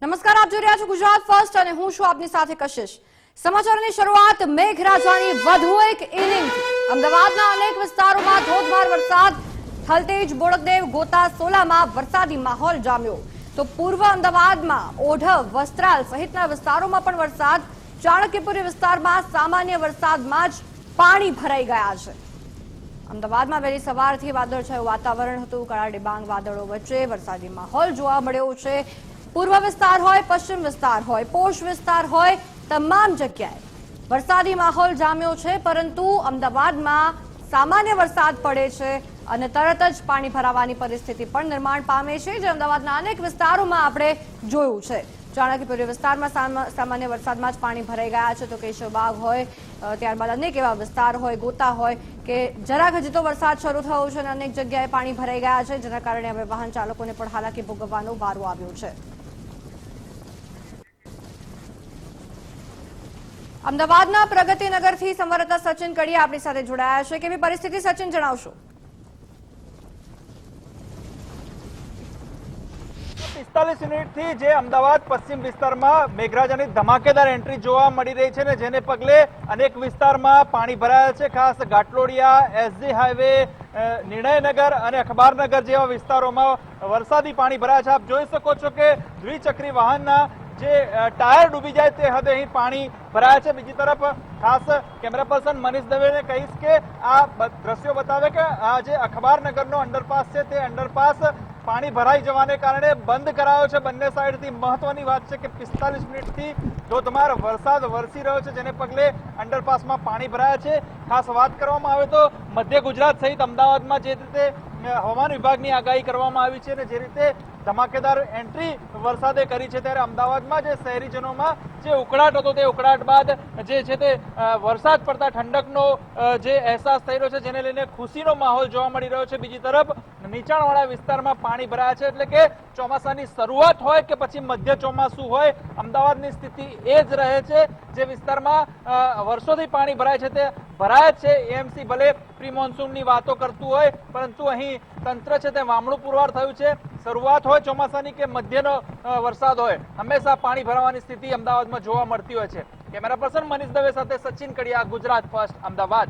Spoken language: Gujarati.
નમસ્કાર, આપ જોઈ રહ્યા છો ગુજરાત ફર્સ્ટ અને હું છું આપની સાથે કશિશ। સમાચારની શરૂઆત મેઘરાજાની વધુ એક ઇનિંગથી। અમદાવાદના અનેક વિસ્તારોમાં ધોધમાર વરસાદ, થલતેજ, બોડકદેવ, ગોતા, સોલામાં વરસાદી માહોલ જામ્યો તો પૂર્વ અમદાવાદમાં ઓઢવ, વસ્ત્રાલ સહિતના વિસ્તારોમાં પણ વરસાદ। ચાણક્યપુરી વિસ્તારમાં સામાન્ય વરસાદમાં જ પાણી ભરાઈ ગયા છે। અમદાવાદમાં વહેલી સવારથી વાદળછાયું વાતાવરણ હતું। કરા ડિબાંગ વાદળો વચ્ચે વરસાદી માહોલ જોવા મળ્યો છે। પૂર્વ વિસ્તાર હોય, પશ્ચિમ વિસ્તાર હોય, પોશ વિસ્તાર હોય, તમામ જગ્યાએ વરસાદી માહોલ જામ્યો છે। પરંતુ અમદાવાદમાં સામાન્ય વરસાદ પડે છે અને તરત જ પાણી ભરાવાની પરિસ્થિતિ પણ નિર્માણ પામે છે, જે અમદાવાદના અનેક વિસ્તારોમાં આપણે જોયું છે। ચાણક્યપુરી વિસ્તારમાં સામાન્ય વરસાદમાં જ પાણી ભરાઈ ગયા છે તો કેશવબાગ હોય, ત્યારબાદ અનેક એવા વિસ્તાર હોય, ગોતા હોય કે જરાક હજી તો વરસાદ શરૂ થયો છે અને અનેક જગ્યાએ પાણી ભરાઈ ગયા છે, જેના કારણે હવે વાહન ચાલકોને પણ હાલાકી ભોગવવાનો વારો આવ્યો છે। અમદાવાદના પ્રગતિનગરથી સંવાદદાતા સચિન કડિયા આપણી સાથે જોડાયા છે। કેવી પરિસ્થિતિ સચિન, જણાવશો? 45 મિનિટથી જે અમદાવાદ પશ્ચિમ વિસ્તારમાં મેઘરાજાની ધમાકેદાર એન્ટ્રી જોવા મળી રહી છે ને જેને પગલે અનેક વિસ્તારમાં પાણી ભરાયા છે। ખાસ ઘાટલોડિયા, એસજી હાઈવે, નિર્ણયનગર અને અખબારનગર જેવા વિસ્તારોમાં વરસાદી પાણી ભરાયા છે। આપ જોઈ શકો છો કે દ્વિચક્રી વાહનના જે ટાયર ડૂબી જાય તે હદે અહીં પાણી ભરાયા છે। બીજી તરફ ખાસ કેમેરા પર્સન મનીષ દવેને કહીશ કે આ દ્રશ્યો બતાવે કે આ જે અખબારનગરનો અંડરપાસ છે તે અંડરપાસ પાણી ભરાઈ જવાને કારણે બંધ કરાયો છે બંને સાઈડથી। મહત્વની વાત છે કે 45 મિનિટથી ધોધમાર વરસાદ વરસી રહ્યો છે, જેને પગલે અંડરપાસમાં પાણી ભરાયા છે। ખાસ વાત કરવામાં આવે તો મધ્ય ગુજરાત સહિત અમદાવાદમાં જે રીતે હવામાન વિભાગની આગાહી કરવામાં આવી છે અને જે રીતે ધમાકેદાર એન્ટ્રી વરસાદે કરી છે, ત્યારે અમદાવાદમાં જે શહેરીજનોમાં જે ઉકળાટ હતો તે ઉકળાટ બાદ જે છે તે વરસાદ પડતા ઠંડકનો જે અહેસાસ થઈ રહ્યો છે, જેને લઈને ખુશીનો માહોલ જોવા મળી રહ્યો છે। બીજી તરફ નીચાણવાળા વિસ્તારમાં પાણી ભરાયા છે, એટલે કે ચોમાસાની શરૂઆત હોય કે પછી મધ્ય ચોમાસું હોય, અમદાવાદની સ્થિતિ એ જ રહે છે। જે વિસ્તારમાં વર્ષોથી પાણી ભરાય છે તે ભરાય જ છે। એએમસી ભલે પ્રી મોન્સૂનની વાતો કરતું હોય, પરંતુ અહીં તંત્ર છે તે વામણું પુરવાર થયું છે। શરૂઆત હોય ચોમાસાની કે મધ્યનો વરસાદ હોય, હંમેશા પાણી ભરાવાની સ્થિતિ અમદાવાદમાં જોવા મળતી હોય છે। કેમેરા પર્સન મનીષ દવે સાથે સચિન કડિયા, ગુજરાત ફર્સ્ટ, અમદાવાદ।